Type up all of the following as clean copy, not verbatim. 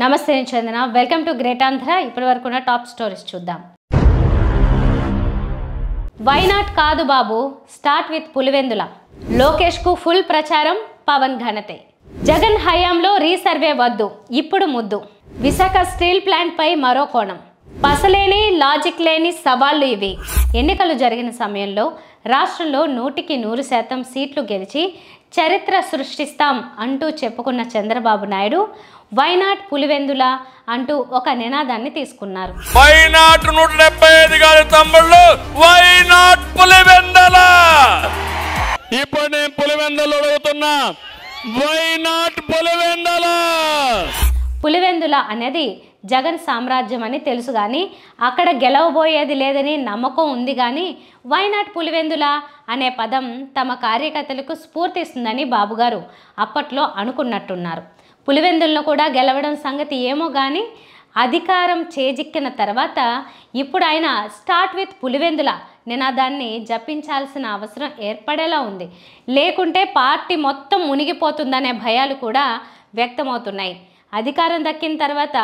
నమస్తే నేను చందన welcome to great Andhra ఇప్పటివరకు ఉన్న టాప్ స్టోరీస్ చూద్దాం వై నాట్ కాదు బాబు స్టార్ట్ విత్ పులివెందుల లోకేష్ కు ఫుల్ ప్రచారం పవన్ ఘనతే జగన్ హయాంలో రీసర్వే వద్దు ఇప్పుడు ముద్దు విశాఖ స్టీల్ ప్లాంట్ పై మరో కోణం పసలేని లాజిక్ లేని సవాళ్లు ఇవి ఎన్నికలు జరిగిన సమయంలో రాష్ట్రంలో 100% సీట్లు గెలిచి చరిత్ర సృష్టిస్తాం అంటూ చెప్పుకున్న చంద్రబాబు నాయుడు వై నాట్ పులివెందుల అంటూ ఒక నినాదాన్ని తీసుకున్నారు. వై నాట్ 175 గారి తమ్ముళ్ళు వై నాట్ పులివెందుల. ఇప్పుడు నేను పులివెందులు అడుగుతున్నా, వై నాట్ పులివెందుల. పులివెందుల అనేది జగన్ సామ్రాజ్యం అని తెలుసు కానీ అక్కడ గెలవబోయేది లేదని నమ్మకం ఉంది కానీ వై నాట్ పులివెందుల అనే పదం తమ కార్యకర్తలకు స్ఫూర్తిస్తుందని బాబుగారు అప్పట్లో అనుకున్నట్టున్నారు. పులివెందులను కూడా గెలవడం సంగతి ఏమో కానీ అధికారం చేజిక్కిన తర్వాత ఇప్పుడు ఆయన స్టార్ట్ విత్ పులివెందుల నినాదాన్ని జపించాల్సిన అవసరం ఏర్పడేలా ఉంది. లేకుంటే పార్టీ మొత్తం మునిగిపోతుందనే భయాలు కూడా వ్యక్తమవుతున్నాయి. అధికారం దక్కిన తర్వాత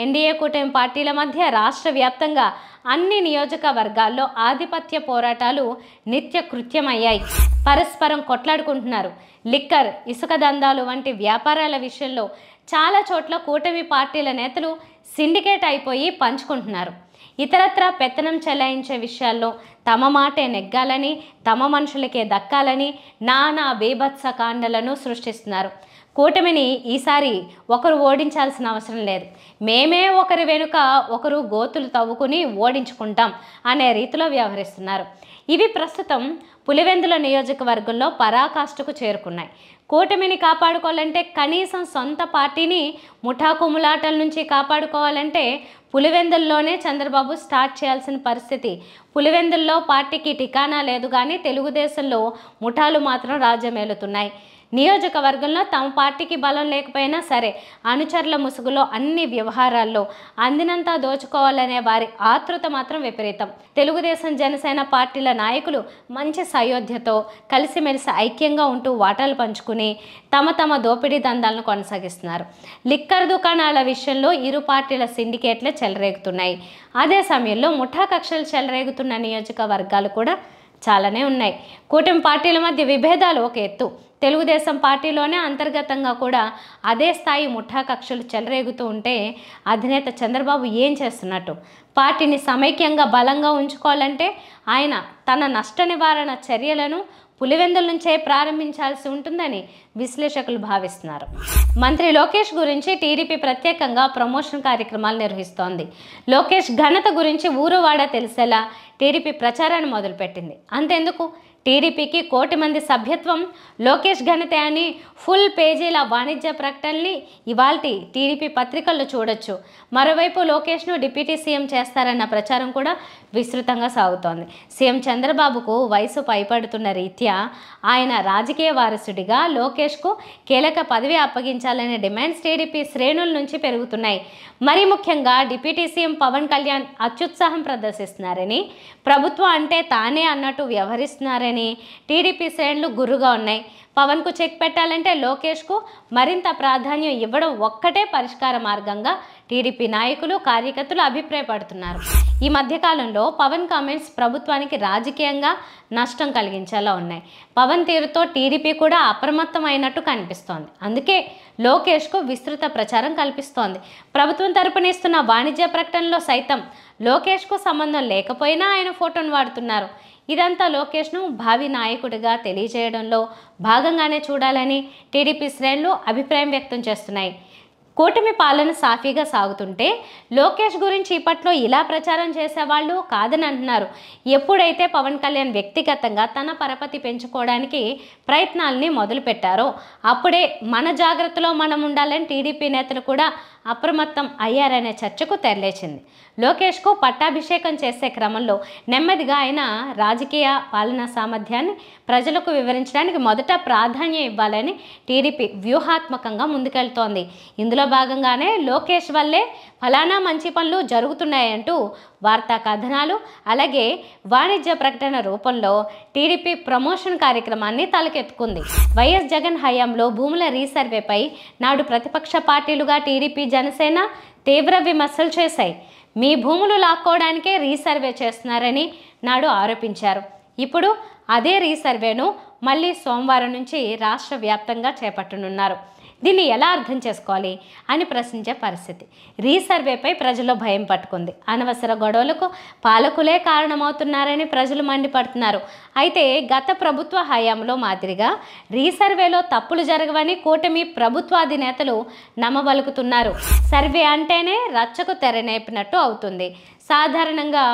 ఎన్డీఏ కూటమి పార్టీల మధ్య రాష్ట్ర వ్యాప్తంగా అన్ని నియోజకవర్గాల్లో ఆధిపత్య పోరాటాలు నిత్య కృత్యమయ్యాయి. పరస్పరం కొట్లాడుకుంటున్నారు. లిక్కర్, ఇసుక దందాలు వంటి వ్యాపారాల విషయంలో చాలా చోట్ల కూటమి పార్టీల నేతలు సిండికేట్ అయిపోయి పంచుకుంటున్నారు. ఇతరత్రా పెత్తనం చెలాయించే విషయాల్లో తమ మాటే నెగ్గాలని, తమ మనుషులకే దక్కాలని నానా బీభత్స కాండలను సృష్టిస్తున్నారు. కూటమిని ఈసారి ఒకరు ఓడించాల్సిన అవసరం లేదు, మేమే ఒకరి వెనుక ఒకరు గోతులు తవ్వుకుని ఓడించుకుంటాం అనే రీతిలో వ్యవహరిస్తున్నారు. ఇవి ప్రస్తుతం పులివెందుల నియోజకవర్గంలో పరాకాష్ఠకు చేరుకున్నాయి. కూటమిని కాపాడుకోవాలంటే, కనీసం సొంత పార్టీని ముఠాకుములాటల నుంచి కాపాడుకోవాలంటే పులివెందుల్లోనే చంద్రబాబు స్టార్ట్ చేయాల్సిన పరిస్థితి. పులివెందుల్లో పార్టీకి ఠికానా లేదు కానీ తెలుగుదేశంలో ముఠాలు మాత్రం రాజ్యమేలుతున్నాయి. నియోజకవర్గంలో తమ పార్టీకి బలం లేకపోయినా సరే అనుచరుల ముసుగులో అన్ని వ్యవహారాల్లో అందినంతా దోచుకోవాలనే వారి ఆతృత మాత్రం విపరీతం. తెలుగుదేశం, జనసేన పార్టీల నాయకులు మంచి సయోధ్యతో కలిసిమెలిసి ఐక్యంగా ఉంటూ వాటాలు పంచుకుని తమ దోపిడీ దందాలను కొనసాగిస్తున్నారు. లిక్కర్ దుకాణాల విషయంలో ఇరు పార్టీల సిండికేట్లే చెలరేగుతున్నాయి. అదే సమయంలో ముఠా కక్షలు చెలరేగుతున్న నియోజకవర్గాలు కూడా చాలానే ఉన్నాయి. కూటమి పార్టీల మధ్య విభేదాలు ఒక ఎత్తు, తెలుగుదేశం పార్టీలోనే అంతర్గతంగా కూడా అదే స్థాయి ముఠా కక్షలు చెలరేగుతూ ఉంటే అధినేత చంద్రబాబు ఏం చేస్తున్నట్టు? పార్టీని సమైక్యంగా బలంగా ఉంచుకోవాలంటే ఆయన తన నష్ట నివారణ చర్యలను పులివెందుల నుంచే ప్రారంభించాల్సి ఉంటుందని విశ్లేషకులు భావిస్తున్నారు. మంత్రి లోకేష్ గురించి టీడీపీ ప్రత్యేకంగా ప్రమోషన్ కార్యక్రమాలు నిర్వహిస్తోంది. లోకేష్ ఘనత గురించి ఊరువాడ తెలిసేలా టీడీపీ ప్రచారాన్ని మొదలుపెట్టింది. అంతెందుకు, టీడీపీకి 1 కోటి మంది సభ్యత్వం లోకేష్ ఘనతే అని ఫుల్ పేజీల వాణిజ్య ప్రకటనల్ని ఇవాల్టి టీడీపీ పత్రికల్లో చూడొచ్చు. మరోవైపు లోకేష్ను డిప్యూటీ సీఎం చేస్తారన్న ప్రచారం కూడా విస్తృతంగా సాగుతోంది. సీఎం చంద్రబాబుకు వయసు పైపడుతున్న రీత్యా ఆయన రాజకీయ వారసుడిగా లోకేష్కు కీలక పదవి అప్పగించాలనే డిమాండ్స్ టీడీపీ శ్రేణుల నుంచి పెరుగుతున్నాయి. మరీ ముఖ్యంగా డిప్యూటీ సీఎం పవన్ కళ్యాణ్ అత్యుత్సాహం ప్రదర్శిస్తున్నారని, ప్రభుత్వం అంటే తానే అన్నట్టు వ్యవహరిస్తున్నారని టీడీపీ శ్రేణులు గుర్రుగా ఉన్నాయి. పవన్కు చెక్ పెట్టాలంటే లోకేష్కు మరింత ప్రాధాన్యం ఇవ్వడం ఒక్కటే పరిష్కార మార్గంగా టీడీపీ నాయకులు, కార్యకర్తలు అభిప్రాయపడుతున్నారు. ఈ మధ్యకాలంలో పవన్ కామెంట్స్ ప్రభుత్వానికి రాజకీయంగా నష్టం కలిగించేలా ఉన్నాయి. పవన్ తీరుతో టీడీపీ కూడా అప్రమత్తమైనట్టు కనిపిస్తోంది. అందుకే లోకేష్కు విస్తృత ప్రచారం కల్పిస్తోంది. ప్రభుత్వం తరపున ఇస్తున్న వాణిజ్య ప్రకటనలో సైతం లోకేష్కు సంబంధం లేకపోయినా ఆయన ఫోటోను వాడుతున్నారు. ఇదంతా లోకేష్ను భావి నాయకుడిగా తెలియజేయడంలో భాగంగానే చూడాలని టీడీపీ శ్రేణులు అభిప్రాయం వ్యక్తం చేస్తున్నాయి. కూటమి పాలన సాఫీగా సాగుతుంటే లోకేష్ గురించి ఇప్పట్లో ఇలా ప్రచారం చేసేవాళ్ళు కాదని అంటున్నారు. ఎప్పుడైతే పవన్ కళ్యాణ్ వ్యక్తిగతంగా తన పరపతి పెంచుకోవడానికి ప్రయత్నాలని మొదలుపెట్టారో అప్పుడే మన జాగ్రత్తలో మనం ఉండాలని టీడీపీ నేతలు కూడా అప్రమత్తం అయ్యారనే చర్చకు తెరలేచింది. లోకేష్కు పట్టాభిషేకం చేసే క్రమంలో నెమ్మదిగా ఆయన రాజకీయ పాలనా సామర్థ్యాన్ని ప్రజలకు వివరించడానికి మొదట ప్రాధాన్యం ఇవ్వాలని టీడీపీ వ్యూహాత్మకంగా ముందుకెళ్తోంది. ఇందులో భాగంగానే లోకేష్ వల్లే ఫలానా మంచి పనులు జరుగుతున్నాయంటూ వార్తా కథనాలు అలాగే వాణిజ్య ప్రకటన రూపంలో టీడీపీ ప్రమోషన్ కార్యక్రమాన్ని తలకెత్తుకుంది. వైఎస్ జగన్ హయాంలో భూముల రీసర్వేపై నాడు ప్రతిపక్ష పార్టీలుగా టీడీపీ, జనసేన తీవ్ర విమర్శలు చేశాయి. మీ భూములు లాక్కోవడానికే రీసర్వే చేస్తున్నారని నాడు ఆరోపించారు. ఇప్పుడు అదే రీసర్వేను మళ్ళీ సోమవారం నుంచి రాష్ట్ర వ్యాప్తంగా చేపట్టనున్నారు. దీన్ని ఎలా అర్థం చేసుకోవాలి అని ప్రశ్నించే పరిస్థితి. రీసర్వేపై ప్రజల్లో భయం పట్టుకుంది. అనవసర గొడవలకు పాలకులే కారణమవుతున్నారని ప్రజలు మండిపడుతున్నారు. అయితే గత ప్రభుత్వ హయాంలో మాదిరిగా రీసర్వేలో తప్పులు జరగవని కూటమి ప్రభుత్వాధినేతలు నమ్మబలుకుతున్నారు. సర్వే అంటేనే రచ్చకు తెరనేపినట్టు అవుతుంది. సాధారణంగా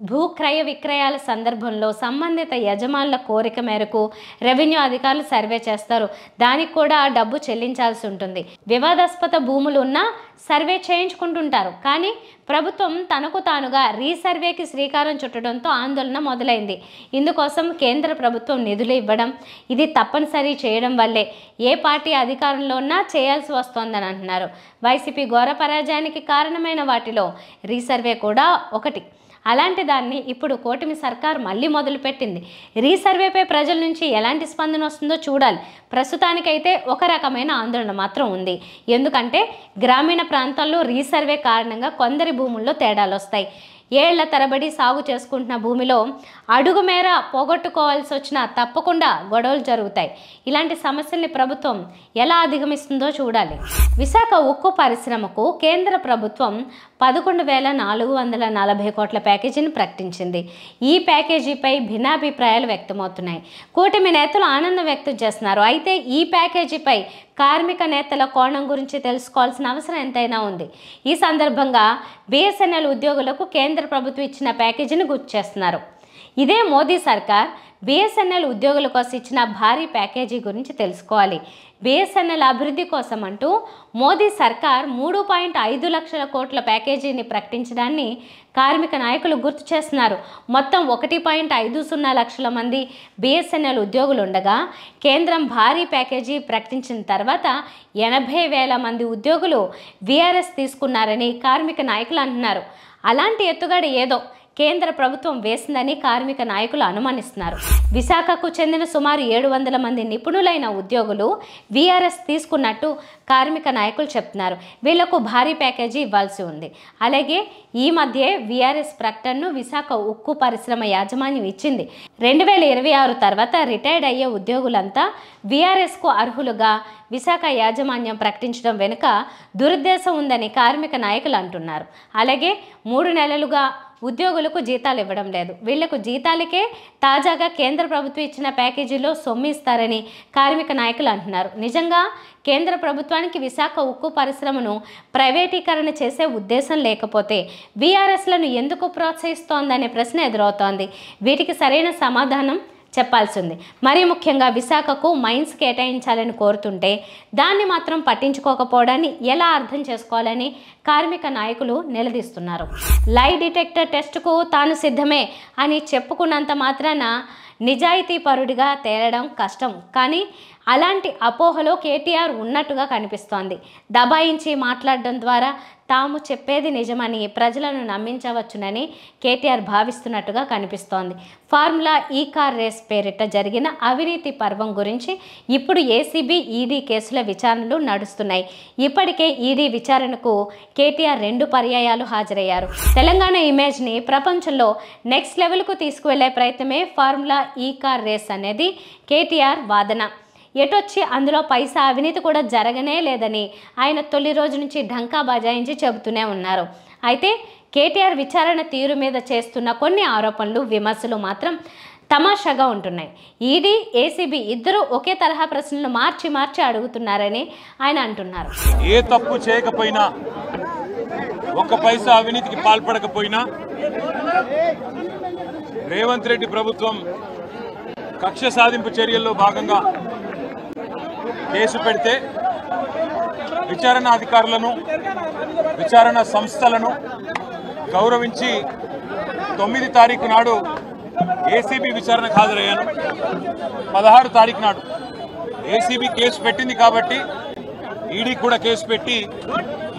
భూక్రయ విక్రయాల సందర్భంలో సంబంధిత యజమానుల కోరిక మేరకు రెవెన్యూ అధికారులు సర్వే చేస్తారు. దానికి కూడా డబ్బు చెల్లించాల్సి ఉంటుంది. వివాదాస్పద భూములు ఉన్నా సర్వే చేయించుకుంటుంటారు. కానీ ప్రభుత్వం తనకు తానుగా రీసర్వేకి శ్రీకారం చుట్టడంతో ఆందోళన మొదలైంది. ఇందుకోసం కేంద్ర ప్రభుత్వం నిధులు ఇవ్వడం, ఇది తప్పనిసరి చేయడం వల్లే ఏ పార్టీ అధికారంలో ఉన్నా చేయాల్సి వస్తోందని అంటున్నారు. వైసీపీ ఘోర పరాజయానికి కారణమైన వాటిలో రీసర్వే కూడా ఒకటి. అలాంటి దాన్ని ఇప్పుడు కూటమి సర్కార్ మళ్ళీ మొదలుపెట్టింది. రీసర్వేపై ప్రజల నుంచి ఎలాంటి స్పందన వస్తుందో చూడాలి. ప్రస్తుతానికైతే ఒక రకమైన ఆందోళన మాత్రం ఉంది. ఎందుకంటే గ్రామీణ ప్రాంతాల్లో రీసర్వే కారణంగా కొందరి భూముల్లో తేడాలు వస్తాయి. ఏళ్ల తరబడి సాగు చేసుకుంటున్న భూమిలో అడుగు మేర పోగొట్టుకోవాల్సి వచ్చినా తప్పకుండా గొడవలు జరుగుతాయి. ఇలాంటి సమస్యల్ని ప్రభుత్వం ఎలా అధిగమిస్తుందో చూడాలి. విశాఖ ఉక్కు పరిశ్రమకు కేంద్ర ప్రభుత్వం 11,440 కోట్ల ప్యాకేజీని ప్రకటించింది. ఈ ప్యాకేజీపై భిన్నాభిప్రాయాలు వ్యక్తమవుతున్నాయి. కూటమి నేతలు ఆనందం వ్యక్తం చేస్తున్నారు. అయితే ఈ ప్యాకేజీపై కార్మిక నేతల కోణం గురించి తెలుసుకోవాల్సిన అవసరం ఎంతైనా ఉంది. ఈ సందర్భంగా BSNL ఉద్యోగులకు కేంద్ర ప్రభుత్వం ఇచ్చిన ప్యాకేజీని గుర్తు చేస్తున్నారు. ఇదే మోదీ సర్కార్ BSNL ఉద్యోగుల కోసం ఇచ్చిన భారీ ప్యాకేజీ గురించి తెలుసుకోవాలి. BSNL అభివృద్ధి కోసం అంటూ మోదీ సర్కార్ 3.5 లక్షల కోట్ల ప్యాకేజీని ప్రకటించడాన్ని కార్మిక నాయకులు గుర్తు చేస్తున్నారు. మొత్తం 1.50 లక్షల మంది BSNL ఉద్యోగులు ఉండగా కేంద్రం భారీ ప్యాకేజీ ప్రకటించిన తర్వాత 80,000 మంది ఉద్యోగులు VRS తీసుకున్నారని కార్మిక నాయకులు అంటున్నారు. అలాంటి ఎత్తుగడ ఏదో కేంద్ర ప్రభుత్వం వేసిందని కార్మిక నాయకులు అనుమానిస్తున్నారు. విశాఖకు చెందిన సుమారు 700 మంది నిపుణులైన ఉద్యోగులు VRS తీసుకున్నట్టు కార్మిక నాయకులు చెప్తున్నారు. వీళ్లకు భారీ ప్యాకేజీ ఇవ్వాల్సి ఉంది. అలాగే ఈ మధ్య VRS ప్రకటనను విశాఖ ఉక్కు పరిశ్రమ యాజమాన్యం ఇచ్చింది. 2026 తర్వాత రిటైర్డ్ అయ్యే ఉద్యోగులంతా VRSకు అర్హులుగా విశాఖ యాజమాన్యం ప్రకటించడం వెనుక దురుద్దేశం ఉందని కార్మిక నాయకులు అంటున్నారు. అలాగే 3 నెలలుగా ఉద్యోగులకు జీతాలు ఇవ్వడం లేదు. వీళ్లకు జీతాలకే తాజాగా కేంద్ర ప్రభుత్వం ఇచ్చిన ప్యాకేజీలో సొమ్ము ఇస్తారని కార్మిక నాయకులు అంటున్నారు. నిజంగా కేంద్ర ప్రభుత్వానికి విశాఖ ఉక్కు పరిశ్రమను ప్రైవేటీకరణ చేసే ఉద్దేశం లేకపోతే VRSలను ఎందుకు ప్రోత్సహిస్తోందనే ప్రశ్న ఎదురవుతోంది. వీటికి సరైన సమాధానం చెప్పాల్సింది. మరీ ముఖ్యంగా విశాఖకు మైన్స్ కేటాయించాలని కోరుతుంటే దాన్ని మాత్రం పట్టించుకోకపోవడాన్ని ఎలా అర్థం చేసుకోవాలని కార్మిక నాయకులు నిలదీస్తున్నారు. లై డిటెక్టర్ టెస్టుకు తాను సిద్ధమే అని చెప్పుకున్నంత మాత్రాన నిజాయితీ పరుడిగా తేలడం కష్టం. కానీ అలాంటి అపోహలో కేటీఆర్ ఉన్నట్టుగా కనిపిస్తోంది. దబాయించి మాట్లాడడం ద్వారా తాము చెప్పేది నిజమని ప్రజలను నమ్మించవచ్చునని కేటీఆర్ భావిస్తున్నట్టుగా కనిపిస్తోంది. ఫార్ములా కార్ రేస్ పేరిట జరిగిన అవినీతి పర్వం గురించి ఇప్పుడు ACB, ED కేసుల విచారణలు నడుస్తున్నాయి. ఇప్పటికే ED విచారణకు కేటీఆర్ 2 పర్యాయాలు హాజరయ్యారు. తెలంగాణ ఇమేజ్ని ప్రపంచంలో నెక్స్ట్ లెవెల్కు తీసుకువెళ్లే ప్రయత్నమే ఫార్ములా కార్ రేస్ అనేది కేటీఆర్ వాదన. ఎటొచ్చి అందులో పైసా అవినీతి కూడా జరగనే లేదని ఆయన తొలి రోజు నుంచి ఢంకా బజాయించి చెబుతూనే ఉన్నారు. అయితే కేటీఆర్ విచారణ తీరు మీద చేస్తున్న కొన్ని ఆరోపణలు, విమర్శలు మాత్రం తమాషాగా ఉంటున్నాయి. ED, ACB ఇద్దరు ఒకే తరహా ప్రశ్నలు మార్చి అడుగుతున్నారని ఆయన అంటున్నారు. ఏ తప్పు చేయకపోయినా, ఒక్క పైసా అవినీతికి పాల్పడకపోయినా రేవంత్ రెడ్డి ప్రభుత్వం కక్ష సాధింపు చర్యల్లో భాగంగా కేసు పెడితే విచారణ అధికారులను, విచారణ సంస్థలను గౌరవించి 9 తారీఖు నాడు ACB విచారణకు హాజరయ్యాను. 16 తారీఖు నాడు ACB కేసు పెట్టింది కాబట్టి ED కూడా కేసు పెట్టి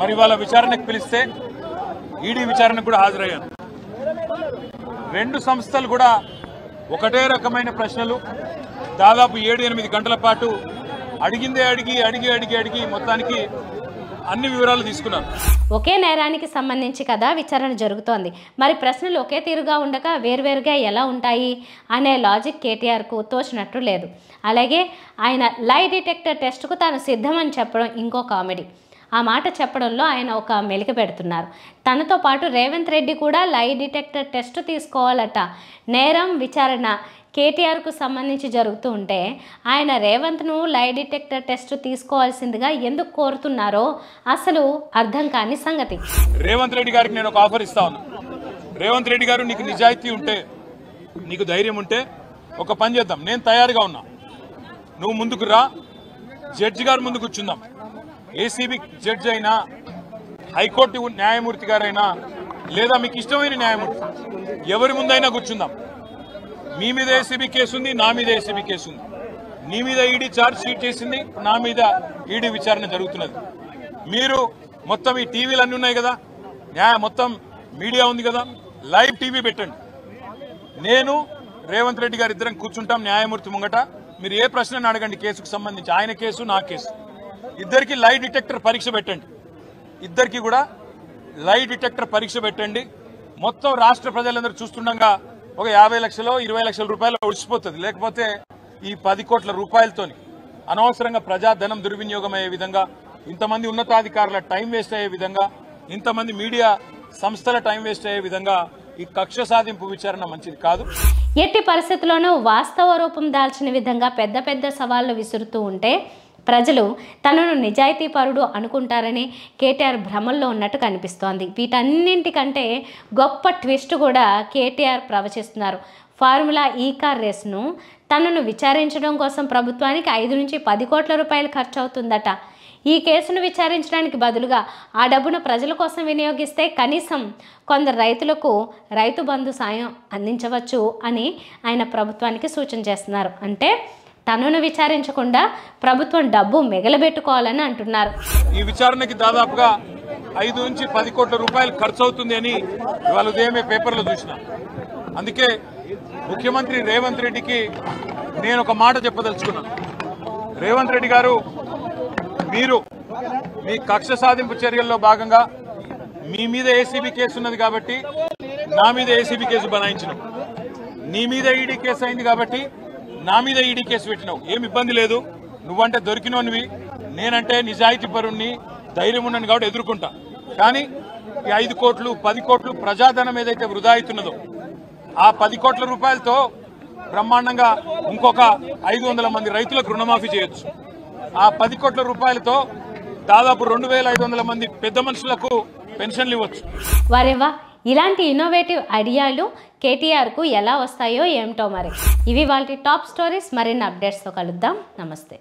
మరి వాళ్ళ విచారణకు పిలిస్తే ED విచారణకు కూడా హాజరయ్యాను. 2 సంస్థలు కూడా ఒకటే రకమైన ప్రశ్నలు దాదాపు 7-8 గంటల పాటు అడిగిందే అడిగి మొత్తానికి అన్ని వివరాలు తీసుకున్నాను. ఒకే నేరానికి సంబంధించి కదా విచారణ జరుగుతోంది. మరి ప్రశ్నలు ఒకే తీరుగా ఉండక వేరువేరుగా ఎలా ఉంటాయి అనే లాజిక్ కేటీఆర్కు తోచినట్టు లేదు. అలాగే ఆయన లై డిటెక్టర్ టెస్ట్కు తాను సిద్ధమని చెప్పడం ఇంకో కామెడీ. ఆ మాట చెప్పడంలో ఆయన ఒక మెలిక పెడుతున్నారు. తనతో పాటు రేవంత్ రెడ్డి కూడా లై డిటెక్టర్ టెస్ట్ తీసుకోవాలట. నేరం విచారణ కేటీఆర్కు సంబంధించి జరుగుతూ ఉంటే ఆయన రేవంత్ను లై డిటెక్టర్ టెస్ట్ తీసుకోవాల్సిందిగా ఎందుకు కోరుతున్నారో అసలు అర్థం కాని సంగతి. రేవంత్ రెడ్డి గారికి నేను ఒక ఆఫర్ ఇస్తా ఉన్నా. రేవంత్ రెడ్డి గారు, నీకు నిజాయితీ ఉంటే, నీకు ధైర్యం ఉంటే ఒక పని చేద్దాం. నేను తయారుగా ఉన్నా, నువ్వు ముందుకు రా, జడ్జి గారు ముందు కూర్చుందాం. ఏసీబీ జడ్జి అయినా, హైకోర్టు న్యాయమూర్తి గారైనా, లేదా మీకు ఇష్టమైన న్యాయమూర్తి ఎవరి ముందైనా కూర్చుందాం. మీ మీద ఏసీబీ కేసు ఉంది, నా మీద ఏసీబీ కేసు ఉంది. నీ మీద ఈడీ ఛార్జ్ షీట్ చేసింది, నా మీద ఈడీ విచారణ జరుగుతున్నది. మీరు మొత్తం ఈ టీవీలు అన్నీ ఉన్నాయి కదా, మొత్తం మీడియా ఉంది కదా, లైవ్ టీవీ పెట్టండి. నేను రేవంత్ రెడ్డి గారు ఇద్దరం కూర్చుంటాం న్యాయమూర్తి ముంగట. మీరు ఏ ప్రశ్నను అడగండి కేసుకు సంబంధించి, ఆయన కేసు నా కేసు. ఇద్దరికి లై డిటెక్టర్ పరీక్ష పెట్టండి. ఇద్దరికి కూడా లై డిటెక్టర్ పరీక్ష పెట్టండి. మొత్తం రాష్ట్ర ప్రజలందరూ చూస్తుండగా ఒక 50 లక్షలు 20 లక్షల రూపాయలు ఒడిచిపోతుంది. లేకపోతే ఈ 10 కోట్ల రూపాయలతోని అనవసరంగా ప్రజాధనం దుర్వినియోగం అయ్యే విధంగా, ఇంతమంది ఉన్నతాధికారుల టైం వేస్ట్ అయ్యే విధంగా, ఇంతమంది మీడియా సంస్థల టైం వేస్ట్ అయ్యే విధంగా ఈ కక్ష సాధింపు విచారణ మంచిది కాదు. ఎట్టి పరిస్థితుల్లోనూ వాస్తవ రూపం దాల్చిన విధంగా పెద్ద పెద్ద సవాళ్లు విసురుతూ ఉంటే ప్రజలు తనను నిజాయితీపరుడు అనుకుంటారని కేటీఆర్ భ్రమల్లో ఉన్నట్టు కనిపిస్తోంది. వీటన్నింటికంటే గొప్ప ట్విస్ట్ కూడా కేటీఆర్ ప్రవచిస్తున్నారు. ఫార్ములా ఈ కార్ రేసును తనను విచారించడం కోసం ప్రభుత్వానికి 5 నుంచి 10 కోట్ల రూపాయలు ఖర్చు అవుతుందట. ఈ కేసును విచారించడానికి బదులుగా ఆ డబ్బును ప్రజల కోసం వినియోగిస్తే కనీసం కొందరు రైతులకు రైతు బంధు సాయం అందించవచ్చు అని ఆయన ప్రభుత్వానికి సూచన చేస్తున్నారు. అంటే తనను విచారించకుండా ప్రభుత్వం డబ్బు మిగలబెట్టుకోవాలని అంటున్నారు. ఈ విచారణకి దాదాపుగా 5 నుంచి 10 కోట్ల రూపాయలు ఖర్చు అవుతుంది అని ఇవాళ ఉదయమే పేపర్లో చూసిన. అందుకే ముఖ్యమంత్రి రేవంత్ రెడ్డికి నేను ఒక మాట చెప్పదలుచుకున్నాను. రేవంత్ రెడ్డి గారు, మీరు మీ కక్ష సాధింపు చర్యల్లో భాగంగా మీ మీద ఏసీబీ కేసు ఉన్నది కాబట్టి నా మీద ఏసీబీ కేసు బనాయించినావు. నీ మీద ఈడీ కేసు అయింది కాబట్టి నా మీద ఈడీ కేసు పెట్టినావు. ఏమి ఇబ్బంది లేదు, నువ్వంటే దొరికినోనివి, నేనంటే నిజాయితీ పరుణ్ణి, ధైర్యం ఉన్నాను కాబట్టి ఎదుర్కొంటా. కానీ ఈ 5 కోట్లు 10 కోట్లు ప్రజాధనం ఏదైతే వృధా అవుతున్నదో ఆ 10 కోట్ల రూపాయలతో బ్రహ్మాండంగా ఇంకొక 500 మంది రైతులకు రుణమాఫీ చేయొచ్చు. ఆ 10 కోట్ల రూపాయలతో దాదాపు 2500 మంది పెద్ద మనుషులకు పెన్షన్లు ఇవ్వచ్చు. వారేవా, ఇలాంటి ఇన్నోవేటివ్ ఐడియాలు కేటీఆర్కు ఎలా వస్తాయో ఏమిటో మరి. ఇవి వాళ్ళ టాప్ స్టోరీస్. మరిన్ని అప్డేట్స్తో కలుద్దాం. నమస్తే.